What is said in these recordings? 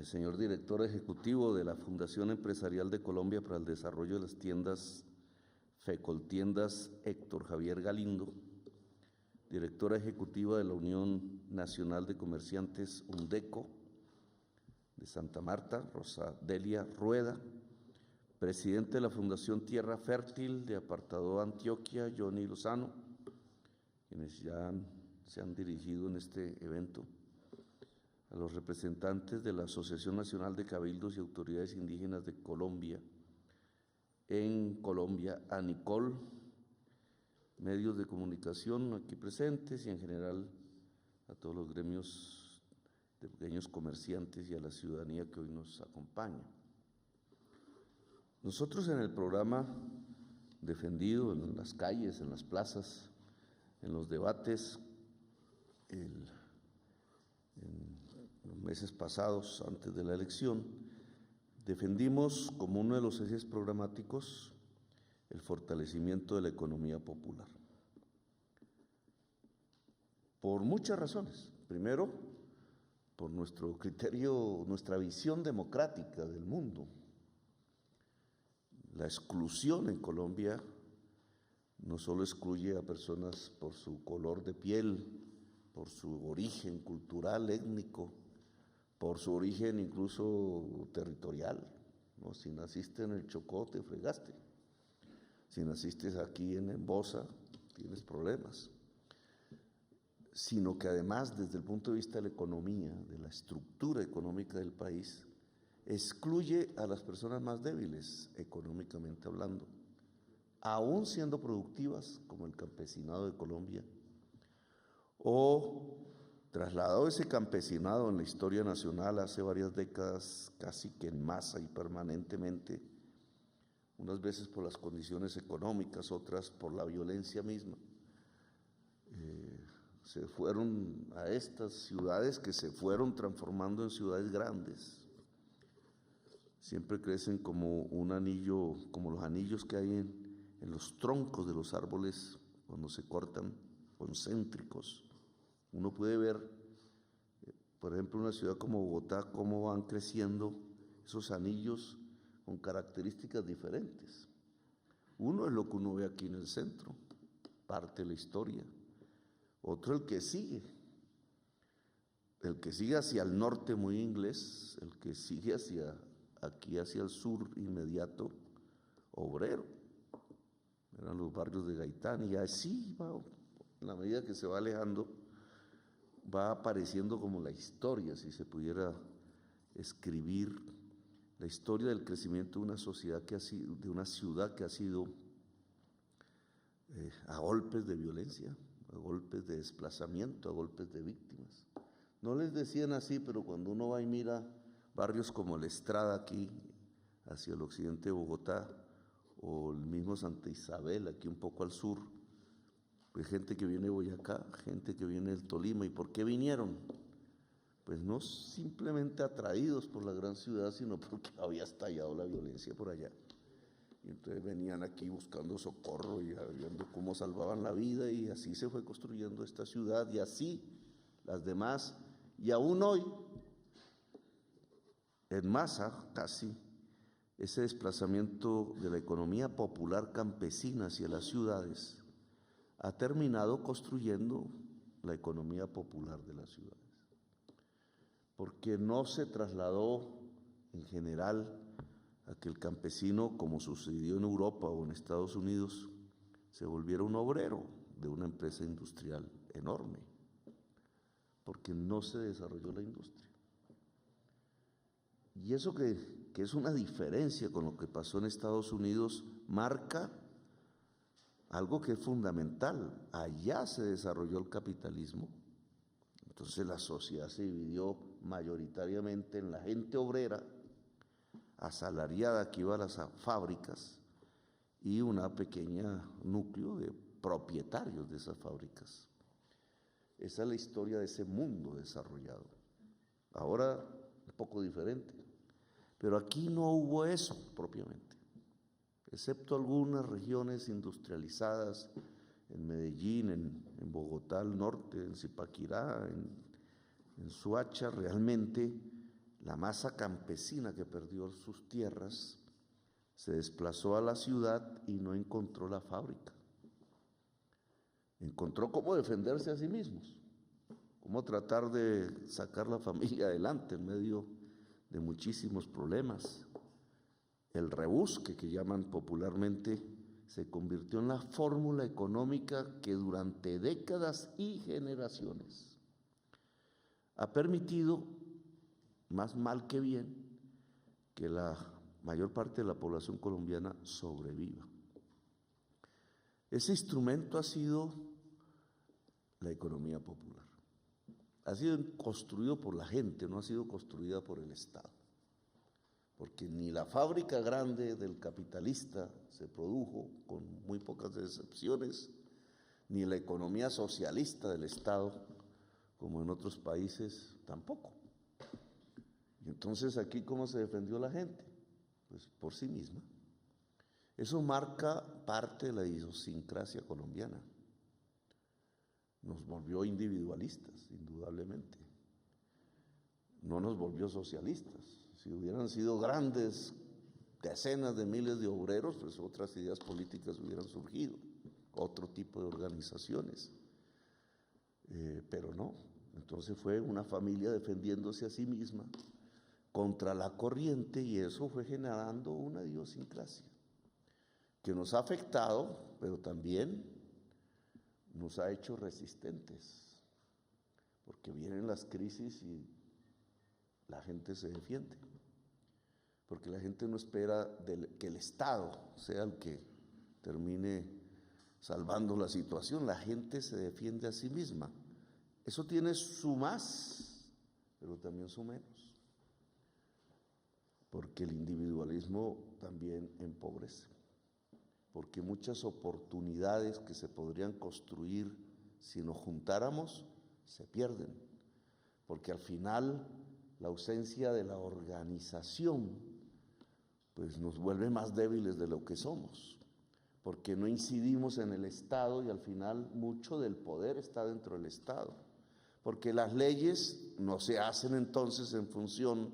señor director ejecutivo de la Fundación Empresarial de Colombia para el Desarrollo de las Tiendas Fecoltiendas, Héctor Javier Galindo, directora ejecutiva de la Unión Nacional de Comerciantes UNDECO de Santa Marta, Rosa Delia Rueda, presidente de la Fundación Tierra Fértil de Apartadó Antioquia, Johnny Lozano, quienes ya se han dirigido en este evento, a los representantes de la Asociación Nacional de Cabildos y Autoridades Indígenas de Colombia, en Colombia, ANICOL, medios de comunicación aquí presentes y en general a todos los gremios de pequeños comerciantes y a la ciudadanía que hoy nos acompaña. Nosotros en el programa defendido en las calles, en las plazas, en los debates, en los meses pasados, antes de la elección, defendimos como uno de los ejes programáticos el fortalecimiento de la economía popular. Por muchas razones. Primero, por nuestro criterio, nuestra visión democrática del mundo. La exclusión en Colombia no solo excluye a personas por su color de piel, por su origen cultural, étnico, por su origen incluso territorial, ¿no? Si naciste en el Chocó, te fregaste. Si naciste aquí en Embosa, tienes problemas. Sino que además, desde el punto de vista de la economía, de la estructura económica del país, excluye a las personas más débiles, económicamente hablando, aún siendo productivas, como el campesinado de Colombia, o trasladado ese campesinado en la historia nacional hace varias décadas, casi que en masa y permanentemente, unas veces por las condiciones económicas, otras por la violencia misma. Se fueron a estas ciudades que se fueron transformando en ciudades grandes. Siempre crecen como un anillo, como los anillos que hay en los troncos de los árboles cuando se cortan, concéntricos. Uno puede ver, por ejemplo, una ciudad como Bogotá, cómo van creciendo esos anillos con características diferentes. Uno es lo que uno ve aquí en el centro, parte de la historia. Otro el que sigue hacia el norte muy inglés, el que sigue aquí hacia el sur inmediato, obrero. Eran los barrios de Gaitán y así va, en la medida que se va alejando, va apareciendo como la historia, si se pudiera escribir la historia del crecimiento de una sociedad que ha sido, de una ciudad que ha sido a golpes de violencia, a golpes de desplazamiento, a golpes de víctimas. No les decían así, pero cuando uno va y mira barrios como La Estrada aquí, hacia el occidente de Bogotá, o el mismo Santa Isabel, aquí un poco al sur, pues gente que viene de Boyacá, gente que viene del Tolima. ¿Y por qué vinieron? Pues no simplemente atraídos por la gran ciudad, sino porque había estallado la violencia por allá. Y entonces venían aquí buscando socorro y viendo cómo salvaban la vida, y así se fue construyendo esta ciudad, y así las demás. Y aún hoy, en masa casi, ese desplazamiento de la economía popular campesina hacia las ciudades ha terminado construyendo la economía popular de las ciudades, porque no se trasladó en general a que el campesino, como sucedió en Europa o en Estados Unidos, se volviera un obrero de una empresa industrial enorme, porque no se desarrolló la industria. Y eso que es una diferencia con lo que pasó en Estados Unidos, marca algo que es fundamental. Allá se desarrolló el capitalismo, entonces la sociedad se dividió mayoritariamente en la gente obrera, asalariada que iba a las fábricas, y una pequeña núcleo de propietarios de esas fábricas. Esa es la historia de ese mundo desarrollado. Ahora un poco diferente, pero aquí no hubo eso propiamente, excepto algunas regiones industrializadas, en Medellín, en Bogotá al norte, en Zipaquirá, en Soacha. Realmente la masa campesina que perdió sus tierras se desplazó a la ciudad y no encontró la fábrica. Encontró cómo defenderse a sí mismos, cómo tratar de sacar la familia adelante en medio de muchísimos problemas. El rebusque, que llaman popularmente, se convirtió en la fórmula económica que durante décadas y generaciones ha permitido, más mal que bien, que la mayor parte de la población colombiana sobreviva. Ese instrumento ha sido la economía popular. Ha sido construido por la gente, no ha sido construida por el Estado. Porque ni la fábrica grande del capitalista se produjo, con muy pocas excepciones, ni la economía socialista del Estado, como en otros países, tampoco. Y entonces aquí, ¿cómo se defendió la gente? Pues por sí misma. Eso marca parte de la idiosincrasia colombiana. Nos volvió individualistas, indudablemente. No nos volvió socialistas. Si hubieran sido grandes decenas de miles de obreros, pues otras ideas políticas hubieran surgido, otro tipo de organizaciones. Pero no, entonces fue una familia defendiéndose a sí misma contra la corriente, y eso fue generando una idiosincrasia que nos ha afectado, pero también nos ha hecho resistentes, porque vienen las crisis y la gente se defiende, porque la gente no espera que el Estado sea el que termine salvando la situación. La gente se defiende a sí misma. Eso tiene su más, pero también su menos, porque el individualismo también empobrece, porque muchas oportunidades que se podrían construir si nos juntáramos se pierden, porque al final la ausencia de la organización pues nos vuelve más débiles de lo que somos, porque no incidimos en el Estado y al final mucho del poder está dentro del Estado, porque las leyes no se hacen entonces en función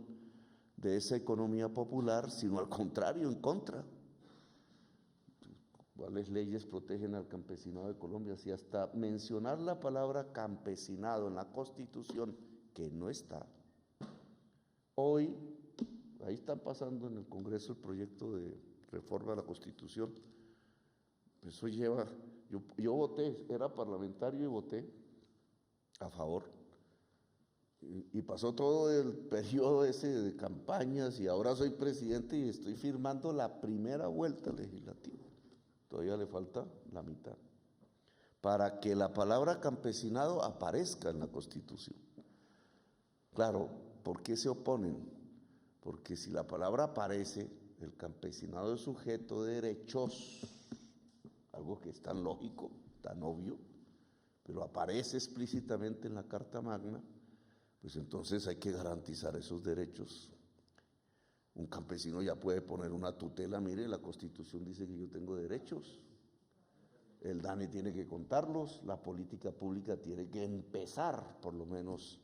de esa economía popular, sino al contrario, en contra. ¿Cuáles leyes protegen al campesinado de Colombia? Si hasta mencionar la palabra campesinado en la Constitución, que no está. Hoy, ahí están pasando en el Congreso el proyecto de reforma a la Constitución. Eso lleva, yo voté, era parlamentario y voté a favor. Y pasó todo el periodo ese de campañas y ahora soy presidente y estoy firmando la primera vuelta legislativa. Todavía le falta la mitad para que la palabra campesinado aparezca en la Constitución. Claro, ¿por qué se oponen? Porque si la palabra aparece, el campesinado es sujeto de derechos, algo que es tan lógico, tan obvio, pero aparece explícitamente en la Carta Magna, pues entonces hay que garantizar esos derechos. Un campesino ya puede poner una tutela, mire, la Constitución dice que yo tengo derechos, el DANE tiene que contarlos, la política pública tiene que empezar por lo menos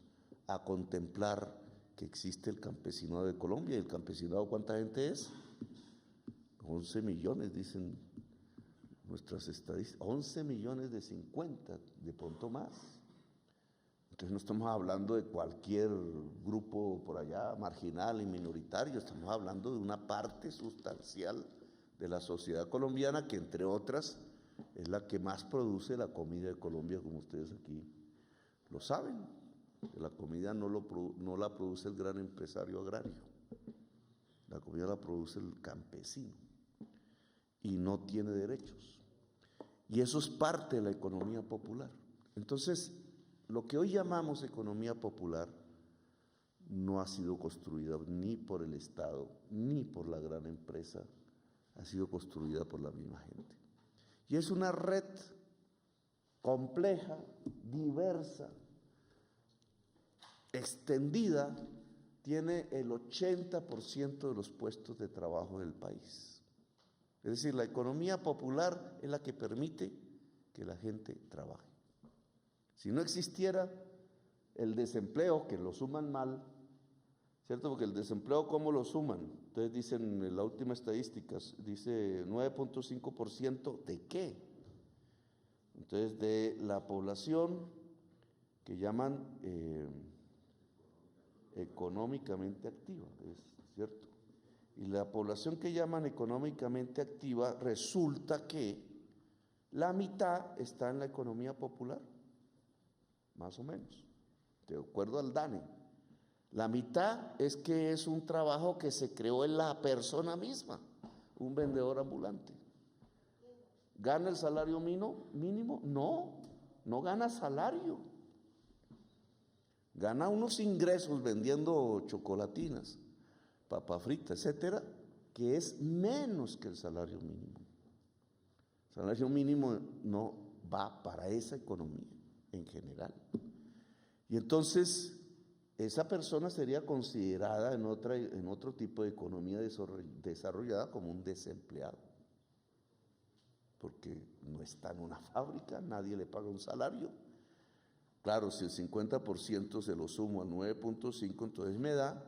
a contemplar que existe el campesinado de Colombia. ¿Y el campesinado cuánta gente es? 11 millones, dicen nuestras estadísticas, 11 millones de 50, de pronto más. Entonces no estamos hablando de cualquier grupo por allá marginal y minoritario, estamos hablando de una parte sustancial de la sociedad colombiana que, entre otras, es la que más produce la comida de Colombia, como ustedes aquí lo saben. La comida no la produce el gran empresario agrario, la comida la produce el campesino y no tiene derechos. Y eso es parte de la economía popular. Entonces, lo que hoy llamamos economía popular no ha sido construida ni por el Estado, ni por la gran empresa, ha sido construida por la misma gente. Y es una red compleja, diversa, extendida, tiene el 80% de los puestos de trabajo del país. Es decir, la economía popular es la que permite que la gente trabaje. Si no existiera el desempleo, que lo suman mal, ¿cierto? Porque el desempleo, ¿cómo lo suman? Entonces dicen, en la última estadística, dice 9.5% ¿de qué? Entonces, de la población que llaman económicamente activa, ¿es cierto? Y la población que llaman económicamente activa, resulta que la mitad está en la economía popular, más o menos, de acuerdo al DANE. La mitad es que es un trabajo que se creó en la persona misma, un vendedor ambulante. ¿Gana el salario mínimo? No, no gana salario. Gana unos ingresos vendiendo chocolatinas, papa frita, etcétera, que es menos que el salario mínimo. El salario mínimo no va para esa economía en general. Y entonces esa persona sería considerada en otro tipo de economía desarrollada como un desempleado, porque no está en una fábrica, nadie le paga un salario. Claro, si el 50% se lo sumo al 9.5, entonces me da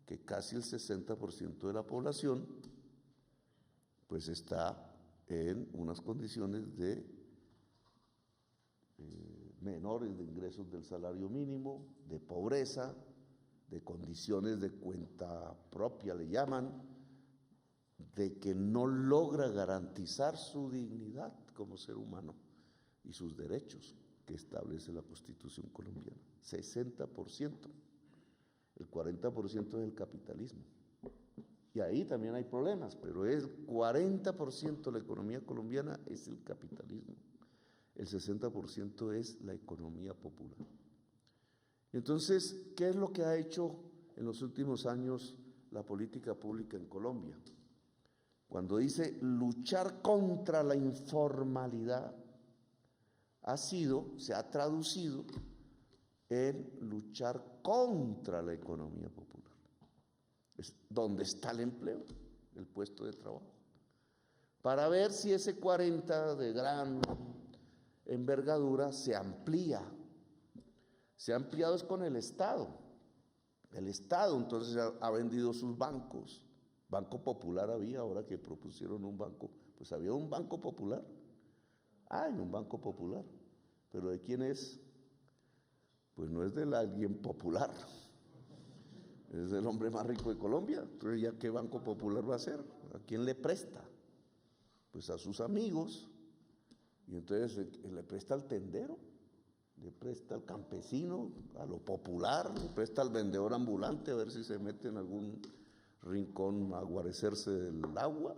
que casi el 60% de la población pues está en unas condiciones de menores de ingresos del salario mínimo, de pobreza, de condiciones de cuenta propia, le llaman, de que no logra garantizar su dignidad como ser humano y sus derechos que establece la Constitución colombiana. 60%. El 40% es el capitalismo. Y ahí también hay problemas, pero el 40% de la economía colombiana es el capitalismo. El 60% es la economía popular. Entonces, ¿qué es lo que ha hecho en los últimos años la política pública en Colombia? Cuando dice luchar contra la informalidad, se ha traducido en luchar contra la economía popular. Es donde está el empleo, el puesto de trabajo. Para ver si ese 40 de gran envergadura se amplía. Se ha ampliado es con el Estado. El Estado entonces ha vendido sus bancos. Banco Popular había, ahora que propusieron un banco, pues había un Banco Popular. Hay un Banco Popular, pero ¿de quién es? Pues no es de alguien popular, es del hombre más rico de Colombia. Entonces, ¿ya qué Banco Popular va a hacer? ¿A quién le presta? Pues a sus amigos. Y entonces le presta al tendero, le presta al campesino, a lo popular, le presta al vendedor ambulante a ver si se mete en algún rincón a guarecerse del agua.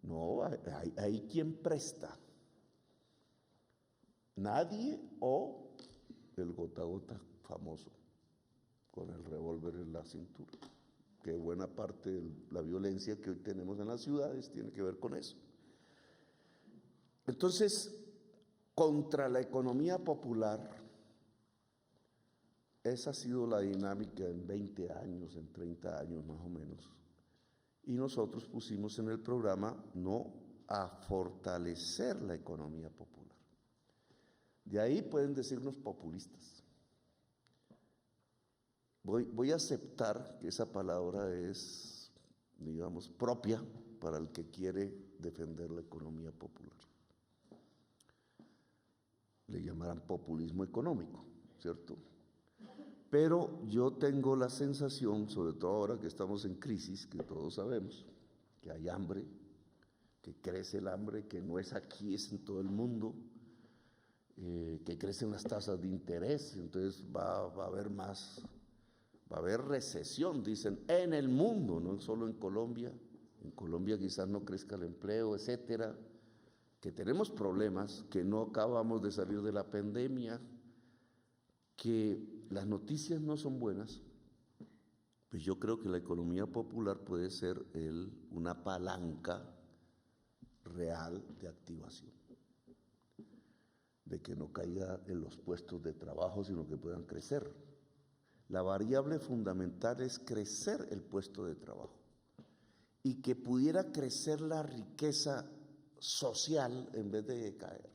No, hay quien presta. Nadie o el gota a gota famoso, con el revólver en la cintura. Que buena parte de la violencia que hoy tenemos en las ciudades tiene que ver con eso. Entonces, contra la economía popular, esa ha sido la dinámica en 20 años, en 30 años más o menos. Y nosotros pusimos en el programa no a fortalecer la economía popular. De ahí pueden decirnos populistas. Voy a aceptar que esa palabra es, digamos, propia para el que quiere defender la economía popular. Le llamarán populismo económico, ¿cierto? Pero yo tengo la sensación, sobre todo ahora que estamos en crisis, que todos sabemos, que hay hambre, que crece el hambre, que no es aquí, es en todo el mundo, que crecen las tasas de interés, entonces va a haber más, va a haber recesión, dicen, en el mundo, no solo en Colombia. En Colombia quizás no crezca el empleo, etcétera, que tenemos problemas, que no acabamos de salir de la pandemia, que las noticias no son buenas. Pues yo creo que la economía popular puede ser una palanca real de activación, de que no caiga en los puestos de trabajo, sino que puedan crecer. La variable fundamental es crecer el puesto de trabajo y que pudiera crecer la riqueza social en vez de caer.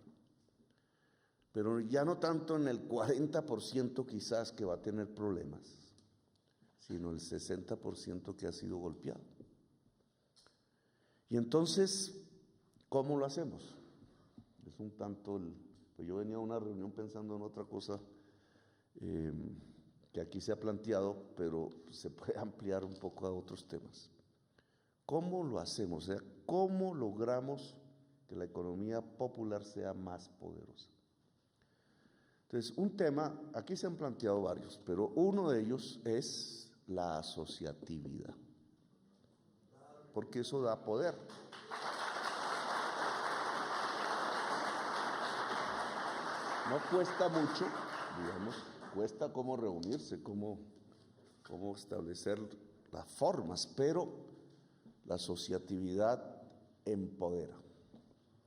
Pero ya no tanto en el 40% quizás que va a tener problemas, sino el 60% que ha sido golpeado. Y entonces, ¿cómo lo hacemos? Es un tanto, pues yo venía a una reunión pensando en otra cosa que aquí se ha planteado, pero se puede ampliar un poco a otros temas. ¿Cómo lo hacemos? O sea, ¿cómo logramos que la economía popular sea más poderosa? Entonces, un tema, aquí se han planteado varios, pero uno de ellos es la asociatividad, porque eso da poder. No cuesta mucho, digamos, cuesta cómo reunirse, cómo establecer las formas, pero la asociatividad empodera.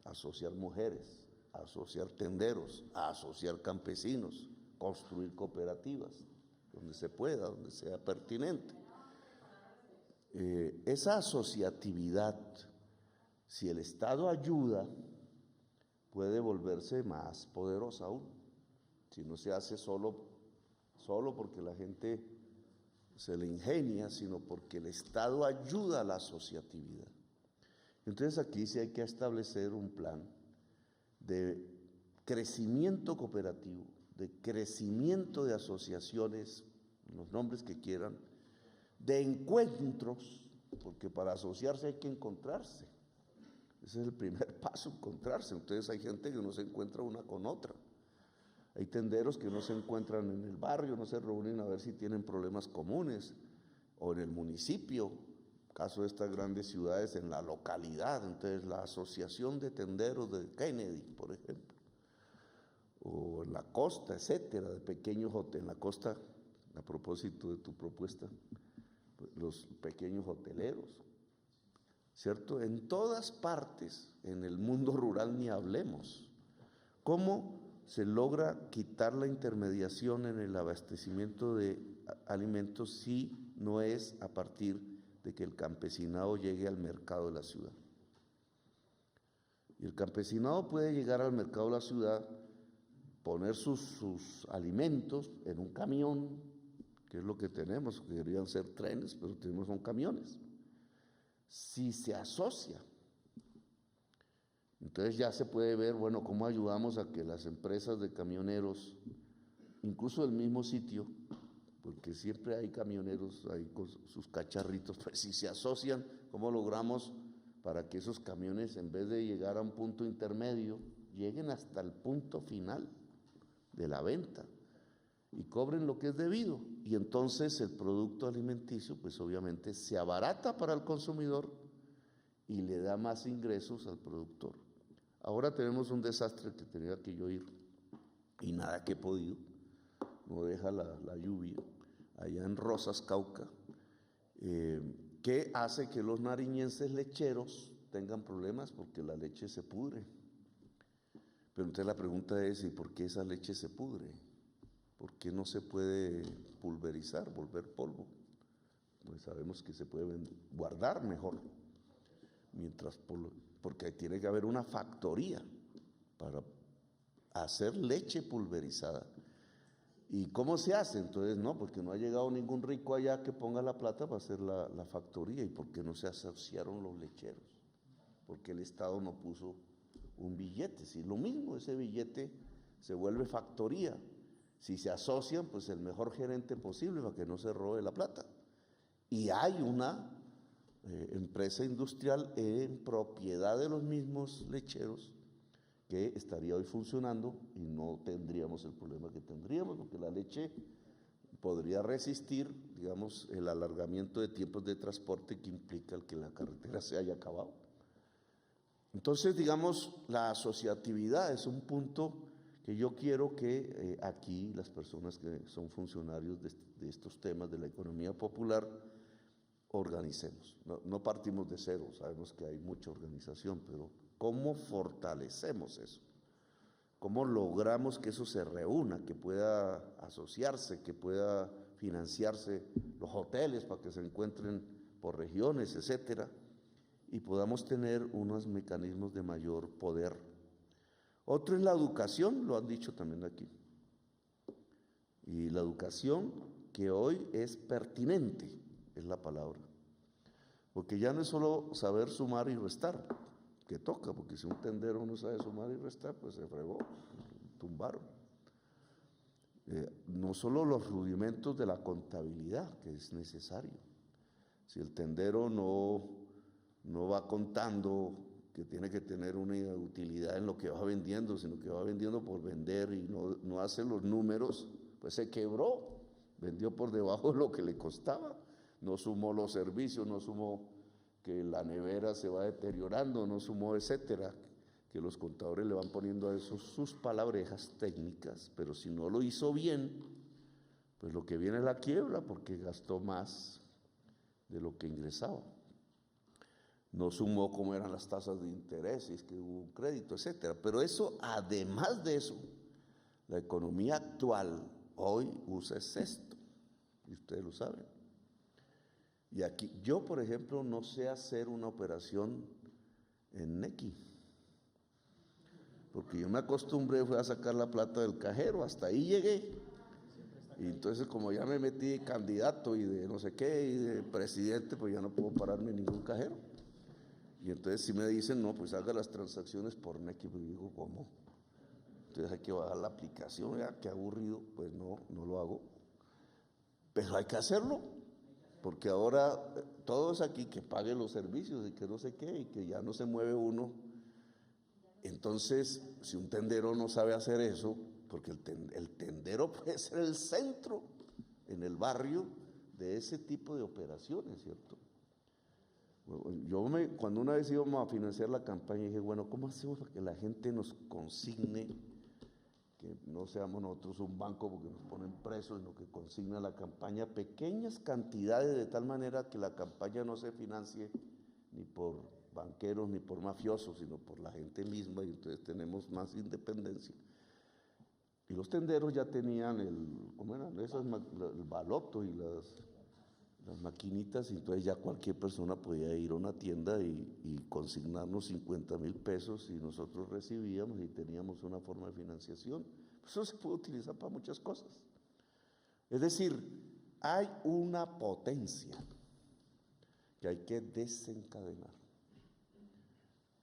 Asociar mujeres, asociar tenderos, asociar campesinos, construir cooperativas, donde se pueda, donde sea pertinente. Esa asociatividad, si el Estado ayuda, puede volverse más poderosa aún. Si no se hace solo porque la gente se le ingenia, sino porque el Estado ayuda a la asociatividad. Entonces aquí sí hay que establecer un plan de crecimiento cooperativo, de crecimiento de asociaciones, los nombres que quieran, de encuentros, porque para asociarse hay que encontrarse. Ese es el primer paso, encontrarse. Entonces hay gente que no se encuentra una con otra. Hay tenderos que no se encuentran en el barrio, no se reúnen a ver si tienen problemas comunes, o en el municipio, caso de estas grandes ciudades, en la localidad. Entonces la asociación de tenderos de Kennedy, por ejemplo, o en la costa, etcétera, de pequeños hoteles, en la costa, a propósito de tu propuesta, los pequeños hoteleros, ¿cierto? En todas partes, en el mundo rural ni hablemos. ¿Cómo se logra quitar la intermediación en el abastecimiento de alimentos si no es a partir de que el campesinado llegue al mercado de la ciudad? Y el campesinado puede llegar al mercado de la ciudad, poner sus alimentos en un camión, que es lo que tenemos, que deberían ser trenes, pero tenemos son camiones. Si se asocia, entonces ya se puede ver, bueno, cómo ayudamos a que las empresas de camioneros, incluso del mismo sitio, porque siempre hay camioneros ahí con sus cacharritos, pues si se asocian, ¿cómo logramos para que esos camiones, en vez de llegar a un punto intermedio, lleguen hasta el punto final de la venta y cobren lo que es debido? Y entonces el producto alimenticio, pues obviamente se abarata para el consumidor y le da más ingresos al productor. Ahora tenemos un desastre que tenía que yo ir y nada que he podido, no deja la lluvia, allá en Rosas, Cauca, que hace que los nariñenses lecheros tengan problemas porque la leche se pudre. Pero entonces la pregunta es, ¿y por qué esa leche se pudre? ¿Por qué no se puede pulverizar, volver polvo? Pues sabemos que se puede guardar mejor, porque tiene que haber una factoría para hacer leche pulverizada. ¿Y cómo se hace? Entonces, no, porque no ha llegado ningún rico allá que ponga la plata para hacer la factoría. ¿Y por qué no se asociaron los lecheros? Porque el Estado no puso un billete. Si lo mismo, ese billete se vuelve factoría. Si se asocian, pues el mejor gerente posible para que no se robe la plata. Y hay una empresa industrial en propiedad de los mismos lecheros que estaría hoy funcionando y no tendríamos el problema que tendríamos, porque la leche podría resistir, digamos, el alargamiento de tiempos de transporte que implica el que la carretera se haya acabado. Entonces, digamos, la asociatividad es un punto que yo quiero que aquí las personas que son funcionarios de estos temas de la economía popular organicemos. No partimos de cero, sabemos que hay mucha organización, pero ¿cómo fortalecemos eso? ¿Cómo logramos que eso se reúna, que pueda asociarse, que pueda financiarse los hoteles para que se encuentren por regiones, etcétera, y podamos tener unos mecanismos de mayor poder? Otro es la educación, lo han dicho también aquí. Y la educación que hoy es pertinente, es la palabra. Porque ya no es solo saber sumar y restar, que toca, porque si un tendero no sabe sumar y restar, pues se fregó, tumbaron. No solo los rudimentos de la contabilidad, que es necesario. Si el tendero no va contando que tiene que tener una utilidad en lo que va vendiendo, sino que va vendiendo por vender y no hace los números, pues se quebró, vendió por debajo de lo que le costaba, no sumó los servicios, no sumó que la nevera se va deteriorando, no sumó, etcétera, que los contadores le van poniendo a eso sus palabrejas técnicas, pero si no lo hizo bien, pues lo que viene es la quiebra porque gastó más de lo que ingresaba. No sumó cómo eran las tasas de interés, y es que hubo un crédito, etcétera. Pero eso, además de eso, la economía actual hoy usa esto, y ustedes lo saben. Y aquí, yo por ejemplo, no sé hacer una operación en Nequi, porque yo me acostumbré fue a sacar la plata del cajero, hasta ahí llegué. Y entonces como ya me metí de candidato y de no sé qué, y de presidente, pues ya no puedo pararme en ningún cajero. Y entonces si me dicen, no, pues haga las transacciones por Nequi, pues digo, ¿cómo? Entonces hay que bajar la aplicación, ya, qué aburrido, pues no lo hago. Pero hay que hacerlo, porque ahora todo es aquí, que pague los servicios y que no sé qué, y que ya no se mueve uno. Entonces, si un tendero no sabe hacer eso, porque el tendero puede ser el centro en el barrio de ese tipo de operaciones, ¿cierto? Cuando una vez íbamos a financiar la campaña, dije, bueno, ¿cómo hacemos para que la gente nos consigne, que no seamos nosotros un banco porque nos ponen presos, sino que consigna la campaña pequeñas cantidades de tal manera que la campaña no se financie ni por banqueros ni por mafiosos, sino por la gente misma, y entonces tenemos más independencia? Y los tenderos ya tenían ¿cómo eran? El baloto y las maquinitas, y entonces ya cualquier persona podía ir a una tienda y consignarnos 50,000 pesos y nosotros recibíamos y teníamos una forma de financiación. Eso se puede utilizar para muchas cosas. Es decir, hay una potencia que hay que desencadenar.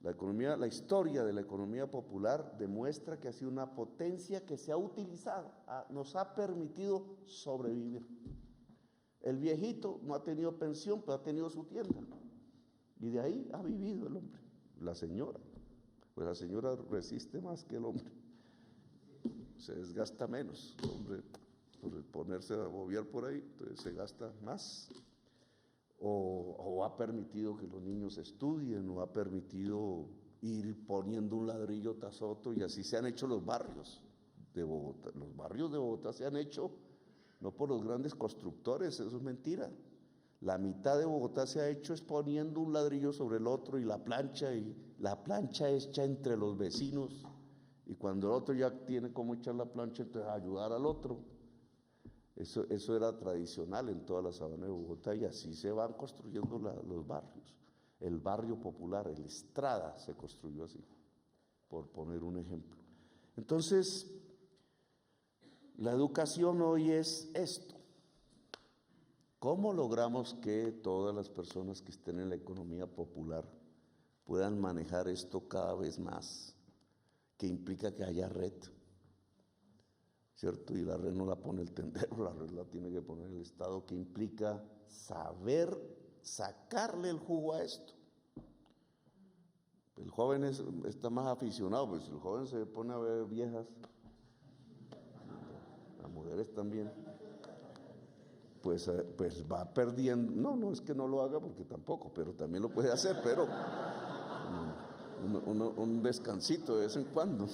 La historia de la economía popular demuestra que ha sido una potencia que se ha utilizado, nos ha permitido sobrevivir. El viejito no ha tenido pensión, pero ha tenido su tienda. Y de ahí ha vivido el hombre. La señora, pues la señora resiste más que el hombre. Se desgasta menos. El hombre, por ponerse a bobear por ahí, entonces se gasta más. O ha permitido que los niños estudien, o ha permitido ir poniendo un ladrillo tras otro, y así se han hecho los barrios de Bogotá. Los barrios de Bogotá se han hecho no por los grandes constructores, eso es mentira. La mitad de Bogotá se ha hecho es poniendo un ladrillo sobre el otro, y la plancha hecha entre los vecinos, y cuando el otro ya tiene cómo echar la plancha, entonces ayudar al otro. Eso era tradicional en toda la sabana de Bogotá, y así se van construyendo los barrios. El barrio popular, el Estrada, se construyó así, por poner un ejemplo. Entonces, la educación hoy es esto. ¿Cómo logramos que todas las personas que estén en la economía popular puedan manejar esto cada vez más? Que implica que haya red, ¿cierto? Y la red no la pone el tendero, la red la tiene que poner el Estado, que implica saber sacarle el jugo a esto. El joven está más aficionado, pues el joven se pone a ver viejas, las mujeres también, pues va perdiendo. No es que no lo haga, porque tampoco, pero también lo puede hacer, pero un descansito de vez en cuando.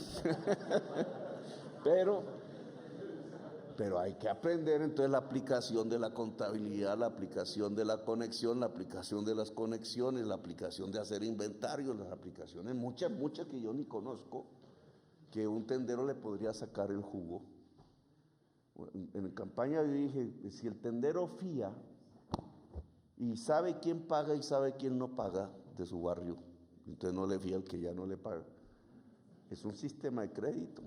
Pero hay que aprender entonces la aplicación de la contabilidad, la aplicación de la conexión, la aplicación de las conexiones, la aplicación de hacer inventarios, las aplicaciones, muchas que yo ni conozco, que un tendero le podría sacar el jugo. En campaña yo dije, si el tendero fía y sabe quién paga y sabe quién no paga de su barrio, entonces no le fía al que ya no le paga. Es un sistema de crédito.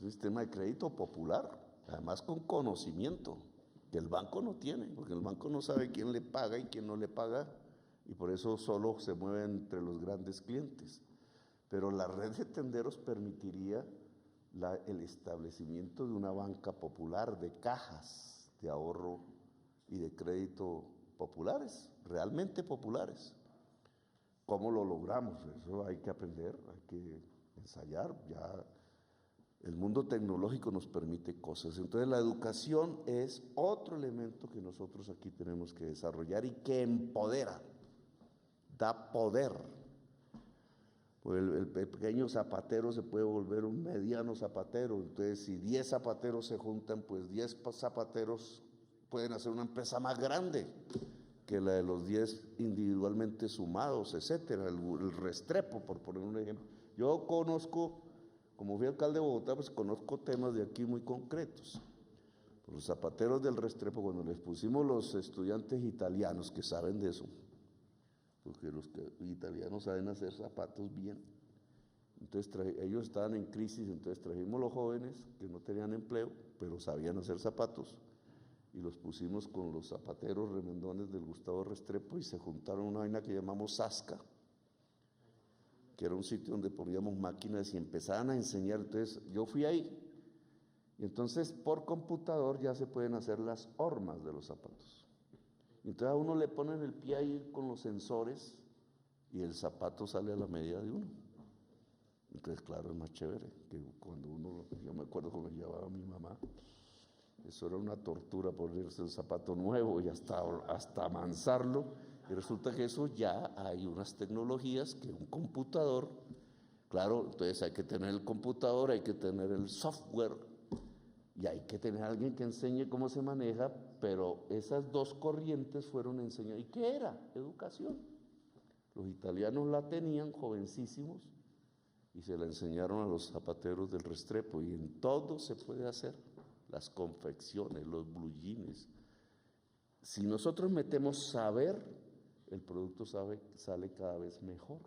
Un sistema de crédito popular, además con conocimiento, que el banco no tiene, porque el banco no sabe quién le paga y quién no le paga, y por eso solo se mueve entre los grandes clientes. Pero la red de tenderos permitiría el establecimiento de una banca popular, de cajas de ahorro y de crédito populares, realmente populares. ¿Cómo lo logramos? Eso hay que aprender, hay que ensayar. Ya el mundo tecnológico nos permite cosas. Entonces la educación es otro elemento que nosotros aquí tenemos que desarrollar y que empodera, da poder. Pues el pequeño zapatero se puede volver un mediano zapatero. Entonces, si 10 zapateros se juntan, pues 10 zapateros pueden hacer una empresa más grande que la de los 10 individualmente sumados, etcétera. El Restrepo, por poner un ejemplo. Yo conozco, como fui alcalde de Bogotá, pues conozco temas de aquí muy concretos. Los zapateros del Restrepo, cuando les pusimos los estudiantes italianos que saben de eso, porque los italianos saben hacer zapatos bien. Entonces ellos estaban en crisis, entonces trajimos los jóvenes que no tenían empleo, pero sabían hacer zapatos, y los pusimos con los zapateros remendones del Gustavo Restrepo y se juntaron una vaina que llamamos Sasca, que era un sitio donde poníamos máquinas y empezaban a enseñar. Entonces yo fui ahí, y entonces por computador ya se pueden hacer las hormas de los zapatos. Entonces a uno le ponen el pie ahí con los sensores y el zapato sale a la medida de uno. Entonces, claro, es más chévere que cuando uno, yo me acuerdo cuando llevaba a mi mamá, eso era una tortura ponerse el zapato nuevo y hasta amansarlo. Y resulta que eso ya hay unas tecnologías que un computador, claro, entonces hay que tener el computador, hay que tener el software, y hay que tener a alguien que enseñe cómo se maneja, pero esas dos corrientes fueron enseñadas. ¿Y qué era? Educación. Los italianos la tenían jovencísimos y se la enseñaron a los zapateros del Restrepo, y en todo se puede hacer, las confecciones, los blue jeans. Si nosotros metemos saber, el producto sale cada vez mejor.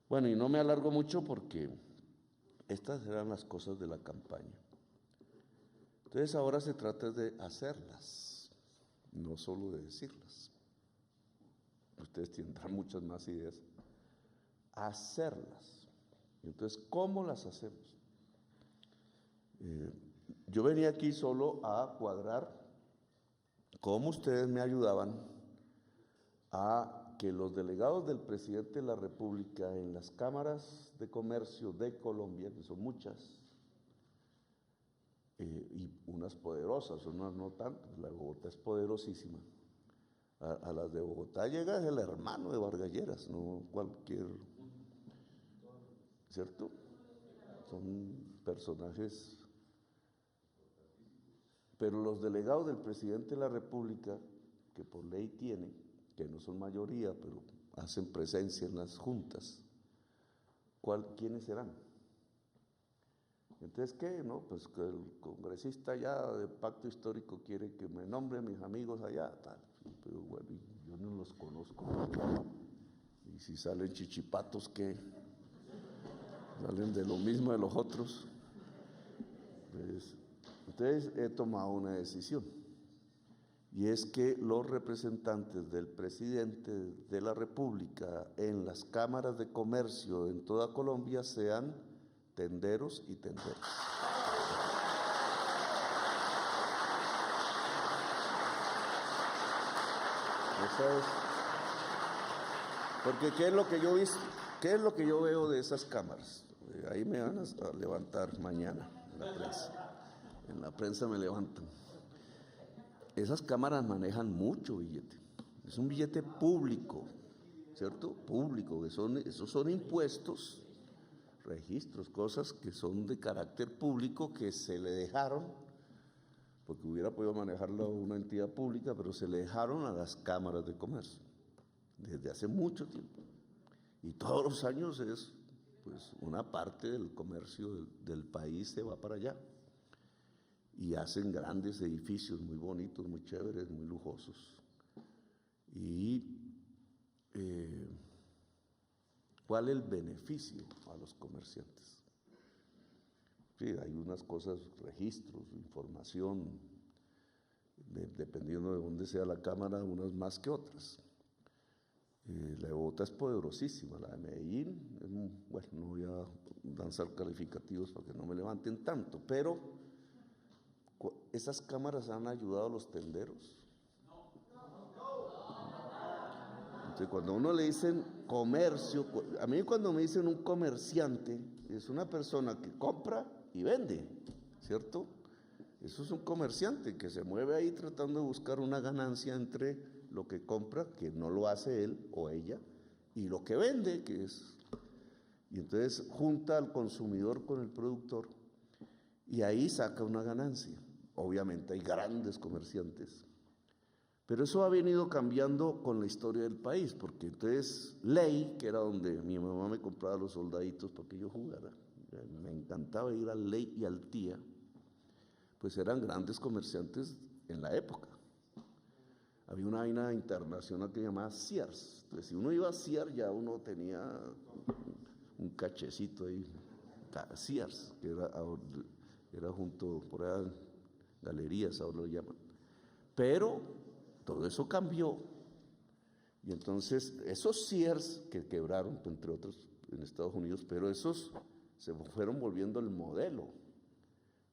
Bueno, y no me alargo mucho porque estas eran las cosas de la campaña. Entonces ahora se trata de hacerlas, no solo de decirlas. Ustedes tendrán muchas más ideas. Hacerlas. Entonces, ¿cómo las hacemos? Yo venía aquí solo a cuadrar cómo ustedes me ayudaban a que los delegados del presidente de la República en las cámaras de comercio de Colombia, que son muchas, y unas poderosas, unas no tanto, la de Bogotá es poderosísima. A las de Bogotá llega el hermano de Vargas Lleras, no cualquier, ¿cierto? Son personajes. Pero los delegados del presidente de la República, que por ley tiene, que no son mayoría, pero hacen presencia en las juntas, ¿quiénes serán? Entonces, ¿qué? No, pues que el congresista allá de Pacto Histórico quiere que me nombre a mis amigos allá, tal. Pero bueno, yo no los conozco. Y si salen chichipatos, ¿qué? Salen de lo mismo de los otros. Pues, entonces he tomado una decisión. Y es que los representantes del presidente de la República en las cámaras de comercio en toda Colombia sean tenderos y tenderas. Esa es. Porque ¿qué es lo que yo visto? ¿Qué es lo que yo veo de esas cámaras? Ahí me van a levantar mañana en la prensa. En la prensa me levantan. Esas cámaras manejan mucho billete. Es un billete público, ¿cierto? Público, esos son impuestos, registros, cosas que son de carácter público que se le dejaron, porque hubiera podido manejarlo una entidad pública, pero se le dejaron a las cámaras de comercio desde hace mucho tiempo. Y todos los años es, pues, una parte del comercio del país se va para allá. Y hacen grandes edificios muy bonitos, muy chéveres, muy lujosos. Y ¿cuál es el beneficio a los comerciantes? sí, hay unas cosas, registros, información, dependiendo de dónde sea la cámara, unas más que otras. La de Bogotá es poderosísima, la de Medellín, bueno, no voy a lanzar calificativos para que no me levanten tanto, pero esas cámaras han ayudado a los tenderos. Entonces, cuando a uno le dicen comercio, a mí cuando me dicen un comerciante, es una persona que compra y vende, ¿cierto? Eso es un comerciante que se mueve ahí tratando de buscar una ganancia entre lo que compra, que no lo hace él o ella, y lo que vende, que es... Y entonces junta al consumidor con el productor y ahí saca una ganancia. Obviamente hay grandes comerciantes, pero eso ha venido cambiando con la historia del país, porque entonces Ley, que era donde mi mamá me compraba los soldaditos para que yo jugara, me encantaba ir al Ley y al Tía, pues eran grandes comerciantes en la época. Había una vaina internacional que se llamaba Sears. Entonces, si uno iba a Sears, ya uno tenía un cachecito ahí. Sears, que era junto, por ahí, galerías, ahora lo llaman. Pero todo eso cambió. Y entonces, esos Sears que quebraron, entre otros, en Estados Unidos, pero esos se fueron volviendo el modelo.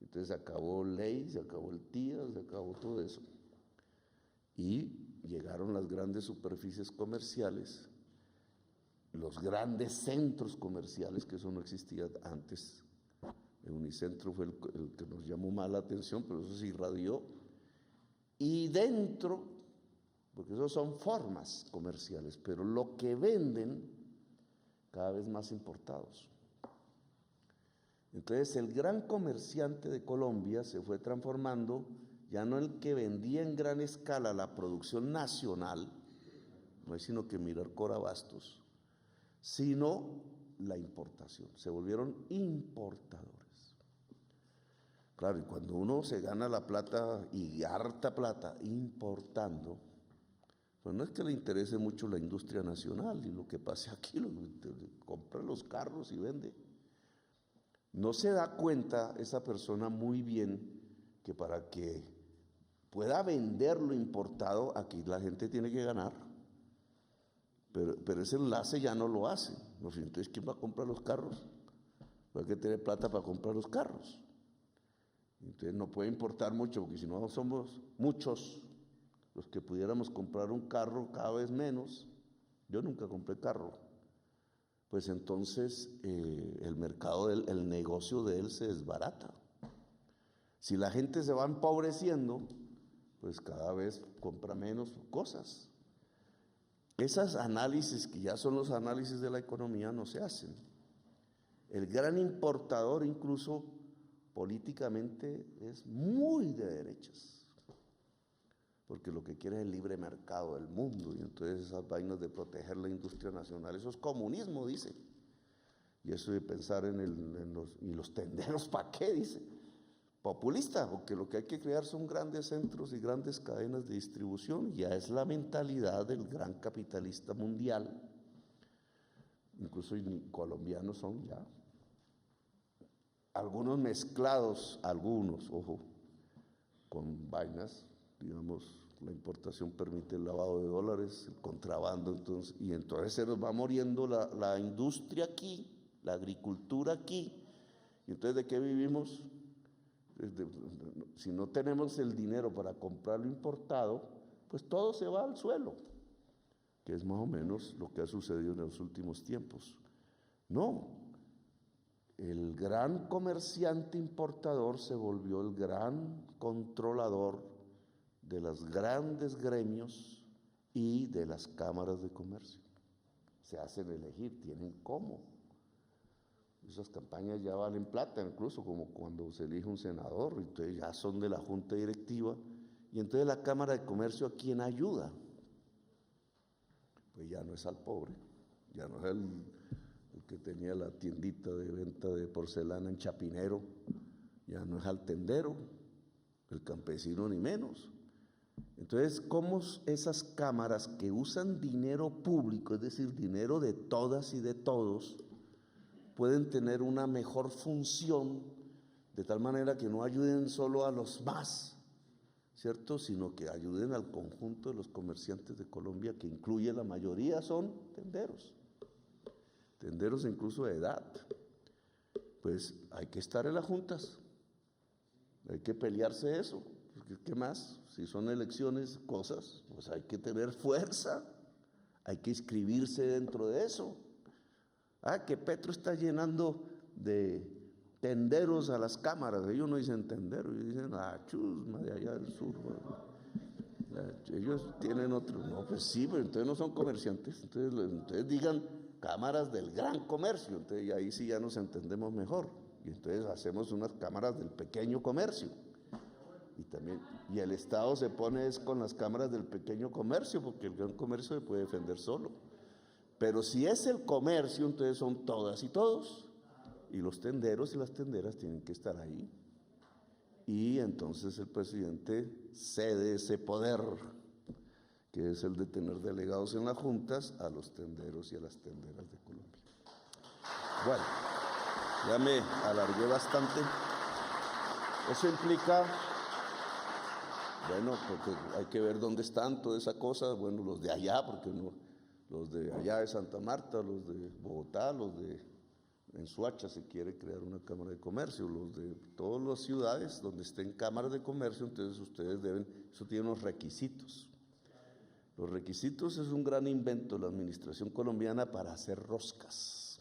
Entonces se acabó Ley, se acabó el Tía, se acabó todo eso. Y llegaron las grandes superficies comerciales, los grandes centros comerciales, que eso no existía antes. El Unicentro fue el que nos llamó más la atención, pero eso se irradió. Y dentro, porque esos son formas comerciales, pero lo que venden, cada vez más importados. Entonces el gran comerciante de Colombia se fue transformando, ya no el que vendía en gran escala la producción nacional, no hay sino que mirar Corabastos, sino la importación, se volvieron importadores. Claro, y cuando uno se gana la plata y harta plata importando, pues no es que le interese mucho la industria nacional y lo que pase aquí, compra los carros y vende. No se da cuenta esa persona muy bien que para que pueda vender lo importado, aquí la gente tiene que ganar, pero ese enlace ya no lo hace. Entonces, ¿quién va a comprar los carros? Hay que tener plata para comprar los carros. Entonces no puede importar mucho, porque si no somos muchos los que pudiéramos comprar un carro, cada vez menos. Yo nunca compré carro. Pues entonces el mercado, el negocio de él se desbarata. Si la gente se va empobreciendo, pues cada vez compra menos cosas. Esos análisis, que ya son los análisis de la economía, no se hacen. El gran importador, incluso políticamente, es muy de derechas, porque lo que quiere es el libre mercado del mundo, y entonces esas vainas de proteger la industria nacional, eso es comunismo, dice. Y eso de pensar en los tenderos, ¿para qué? Dice. Populista, porque lo que hay que crear son grandes centros y grandes cadenas de distribución, ya es la mentalidad del gran capitalista mundial, incluso colombianos son ya. Algunos mezclados, ojo, con vainas, digamos, la importación permite el lavado de dólares, el contrabando, entonces se nos va muriendo la industria aquí, la agricultura aquí, y entonces ¿de qué vivimos? Si no tenemos el dinero para comprar lo importado, pues todo se va al suelo, que es más o menos lo que ha sucedido en los últimos tiempos. No, el gran comerciante importador se volvió el gran controlador de los grandes gremios y de las cámaras de comercio. Se hacen elegir, tienen cómo. Esas campañas ya valen plata, incluso como cuando se elige un senador, entonces ya son de la junta directiva, y entonces la Cámara de Comercio, ¿a quién ayuda? Pues ya no es al pobre, ya no es el que tenía la tiendita de venta de porcelana en Chapinero, ya no es al tendero, el campesino ni menos. Entonces, ¿cómo esas cámaras que usan dinero público, es decir, dinero de todas y de todos, pueden tener una mejor función de tal manera que no ayuden solo a los más, ¿cierto? Sino que ayuden al conjunto de los comerciantes de Colombia, que incluye la mayoría son tenderos incluso de edad. Pues hay que estar en las juntas, hay que pelearse eso, porque ¿qué más? Si son elecciones, cosas, pues hay que tener fuerza, hay que inscribirse dentro de eso. Que Petro está llenando de tenderos a las cámaras. Ellos no dicen tenderos, ellos dicen chusma de allá del sur. Ellos tienen otro. No, pues sí, pero entonces no son comerciantes. Entonces digan cámaras del gran comercio. Entonces y ahí sí ya nos entendemos mejor. Y entonces hacemos unas cámaras del pequeño comercio. Y el Estado se pone con las cámaras del pequeño comercio, porque el gran comercio se puede defender solo. Pero si es el comercio, entonces son todas y todos. Y los tenderos y las tenderas tienen que estar ahí. Y entonces el presidente cede ese poder, que es el de tener delegados en las juntas, a los tenderos y a las tenderas de Colombia. Bueno, ya me alargué bastante. Eso implica, bueno, porque hay que ver dónde están toda esa cosa, bueno, los de allá, porque no, los de allá de Santa Marta, los de Bogotá, los de en Soacha se quiere crear una cámara de comercio, los de todas las ciudades donde estén cámaras de comercio, entonces ustedes deben, eso tiene unos requisitos. Los requisitos es un gran invento de la administración colombiana para hacer roscas,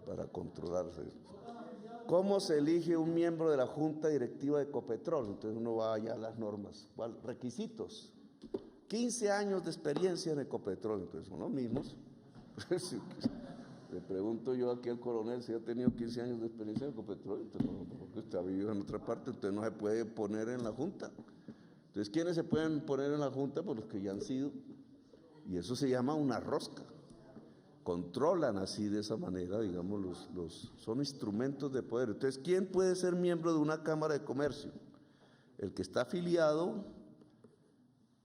para controlarse. ¿Cómo se elige un miembro de la Junta Directiva de Ecopetrol? Entonces uno va allá a las normas. ¿Cuál? Requisitos. 15 años de experiencia en Ecopetrol, entonces son los mismos. Le pregunto yo aquí al coronel si ha tenido 15 años de experiencia en Ecopetrol, entonces no, porque usted ha vivido en otra parte, entonces no se puede poner en la Junta. Entonces, ¿quiénes se pueden poner en la Junta? Pues los que ya han sido, y eso se llama una rosca. Controlan así de esa manera, digamos, son instrumentos de poder. Entonces, ¿quién puede ser miembro de una Cámara de Comercio? El que está afiliado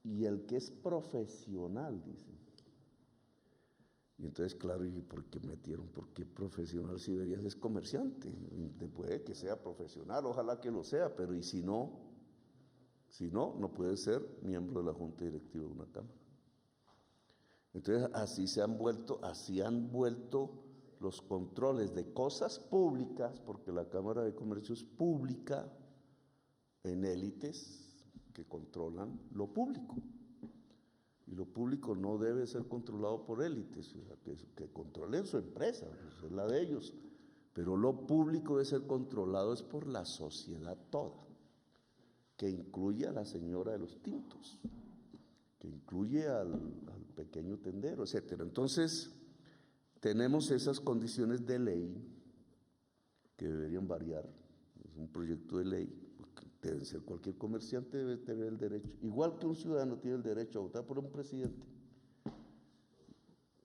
y el que es profesional, dicen. Y entonces, claro, ¿y por qué metieron? ¿Por qué profesional si debería ser comerciante? Puede que sea profesional, ojalá que lo sea, pero ¿y si no? Si no, no puede ser miembro de la Junta Directiva de una Cámara. Entonces, así han vuelto los controles de cosas públicas, porque la Cámara de Comercio es pública, en élites que controlan lo público. Y lo público no debe ser controlado por élites, o sea, que controlen su empresa, pues es la de ellos. Pero lo público debe ser controlado es por la sociedad toda, que incluye a la señora de los tintos, que incluye al pequeño tendero, etcétera. Entonces, tenemos esas condiciones de ley que deberían variar. Es un proyecto de ley. Debe ser, cualquier comerciante debe tener el derecho, igual que un ciudadano tiene el derecho a votar por un presidente.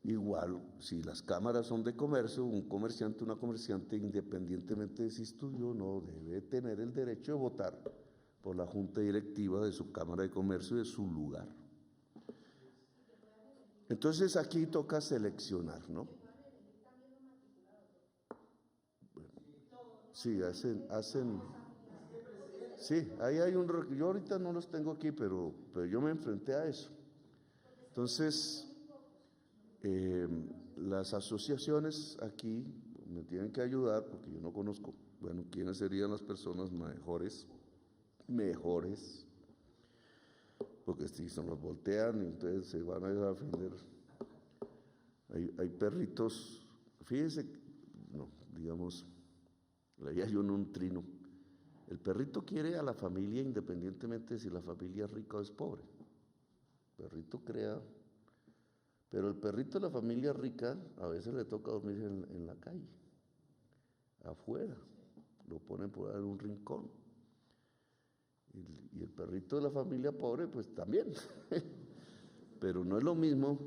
Igual, si las cámaras son de comercio, un comerciante, una comerciante, independientemente de si estudió o no, debe tener el derecho de votar por la junta directiva de su cámara de comercio y de su lugar. Entonces aquí toca seleccionar, ¿no? Bueno, sí, sí, ahí hay yo ahorita no los tengo aquí, pero yo me enfrenté a eso. Entonces, las asociaciones aquí me tienen que ayudar, porque yo no conozco, bueno, quiénes serían las personas mejores, porque si se nos voltean, entonces se van a defender. Hay perritos, fíjense, no, digamos, leía yo en un trino, el perrito quiere a la familia independientemente de si la familia es rica o es pobre. El perrito crea, pero el perrito de la familia rica a veces le toca dormir en la calle, afuera, lo ponen por ahí en un rincón. Y el perrito de la familia pobre, pues también, pero no es lo mismo,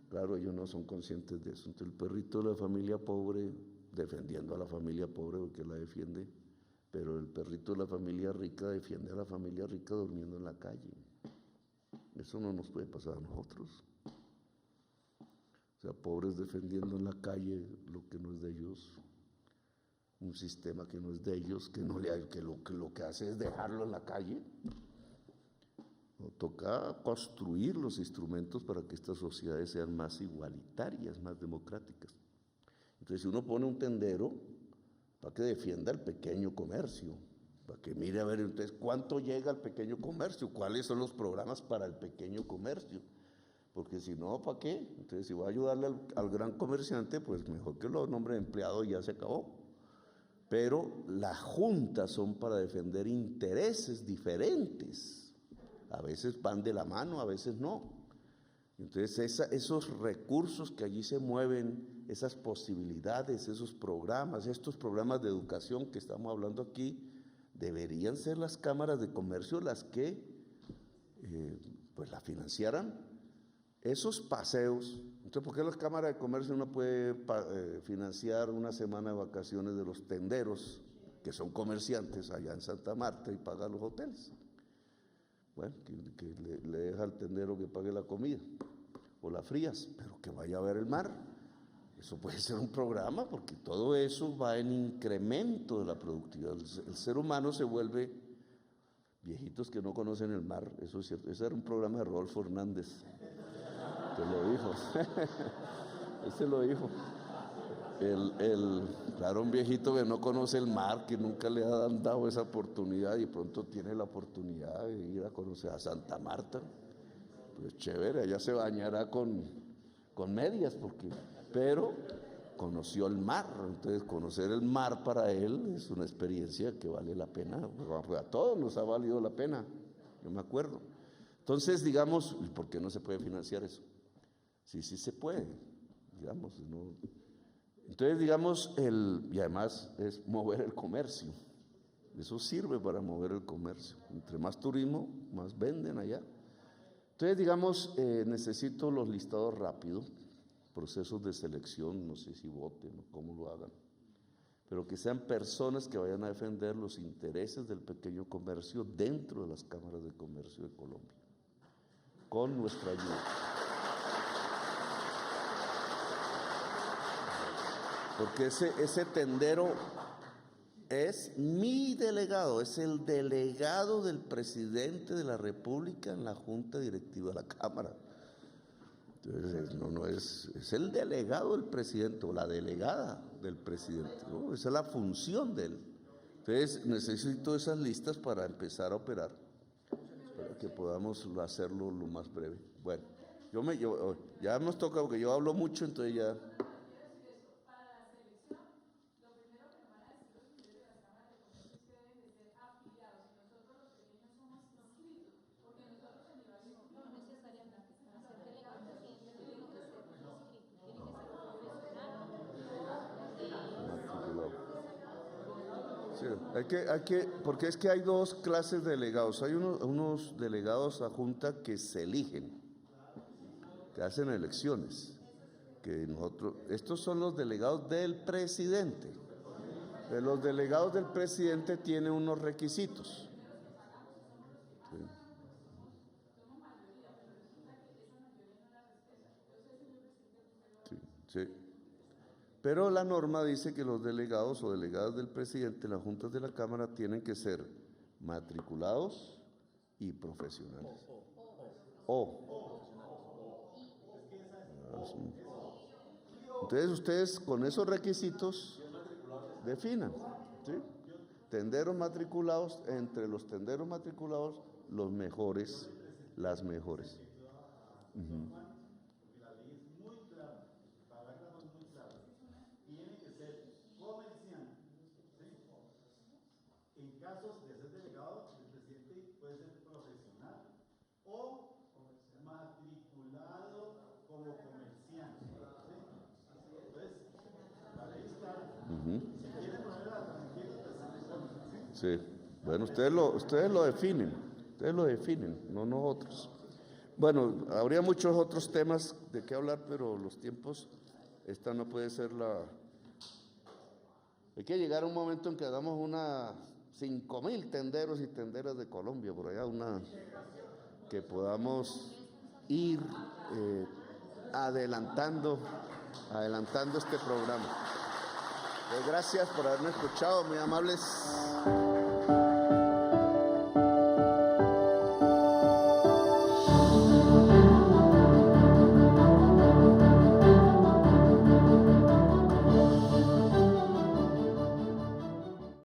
claro, ellos no son conscientes de eso. Entonces el perrito de la familia pobre, defendiendo a la familia pobre porque la defiende, pero el perrito de la familia rica defiende a la familia rica durmiendo en la calle. Eso no nos puede pasar a nosotros. O sea, pobres defendiendo en la calle lo que no es de ellos. un sistema que no es de ellos, que lo que hace es dejarlo en la calle. No, toca construir los instrumentos para que estas sociedades sean más igualitarias, más democráticas. Entonces, si uno pone un tendero, para que defienda el pequeño comercio, para que mire a ver, entonces, ¿cuánto llega al pequeño comercio? ¿Cuáles son los programas para el pequeño comercio? Porque si no, ¿para qué? Entonces, si voy a ayudarle al gran comerciante, pues mejor que lo nombre de empleado y ya se acabó. Pero las juntas son para defender intereses diferentes. A veces van de la mano, a veces no. Entonces, esos recursos que allí se mueven, esas posibilidades, esos programas, estos programas de educación que estamos hablando aquí, deberían ser las cámaras de comercio las que pues la financiaran. Esos paseos. Entonces, ¿por qué las cámaras de comercio no puede financiar una semana de vacaciones de los tenderos, que son comerciantes allá en Santa Marta, y pagar los hoteles? Bueno, que le deja al tendero que pague la comida o las frías, pero que vaya a ver el mar. Eso puede ser un programa, porque todo eso va en incremento de la productividad. El ser humano se vuelve viejitos que no conocen el mar, eso es cierto. Ese era un programa de Rodolfo Hernández, que lo dijo. Ese lo dijo. Claro, un viejito que no conoce el mar, que nunca le han dado esa oportunidad, y pronto tiene la oportunidad de ir a conocer a Santa Marta. Pues chévere, allá se bañará con medias, pero conoció el mar. Entonces, conocer el mar para él es una experiencia que vale la pena. A todos nos ha valido la pena, yo me acuerdo. Entonces, digamos, ¿por qué no se puede financiar eso? Sí se puede, digamos, no. Entonces, digamos, y además es mover el comercio. Eso sirve para mover el comercio. Entre más turismo, más venden allá. Entonces, digamos, necesito los listados rápidos, procesos de selección, no sé si voten o cómo lo hagan, pero que sean personas que vayan a defender los intereses del pequeño comercio dentro de las cámaras de comercio de Colombia, con nuestra ayuda. Porque ese tendero es mi delegado, es el delegado del presidente de la República en la Junta Directiva de la Cámara. Entonces, es el delegado del presidente o la delegada del presidente, ¿no? Esa es la función de él. Entonces, necesito esas listas para empezar a operar, para que podamos hacerlo lo más breve. Bueno, ya hemos tocado, que yo hablo mucho, entonces ya... Sí, porque es que hay dos clases de delegados. Hay unos delegados a junta que se eligen, que hacen elecciones. Estos son los delegados del presidente. Los delegados del presidente tienen unos requisitos. Sí. Pero la norma dice que los delegados o delegadas del presidente en las juntas de la Cámara tienen que ser matriculados y profesionales. Entonces, ustedes con esos requisitos definan, ¿sí? Tenderos matriculados, entre los tenderos matriculados, los mejores, las mejores. En casos de ser delegado, el presidente puede ser profesional o matriculado como comerciante. ¿Sí? Entonces, la ley está. Si quieren ponerla tranquila, ¿sí? Bueno, ustedes lo definen, no nosotros. Bueno, habría muchos otros temas de qué hablar, pero los tiempos, esta no puede ser la... Hay que llegar a un momento en que hagamos 5,000 tenderos y tenderas de Colombia, por allá, que podamos ir adelantando este programa. Gracias por haberme escuchado, muy amables.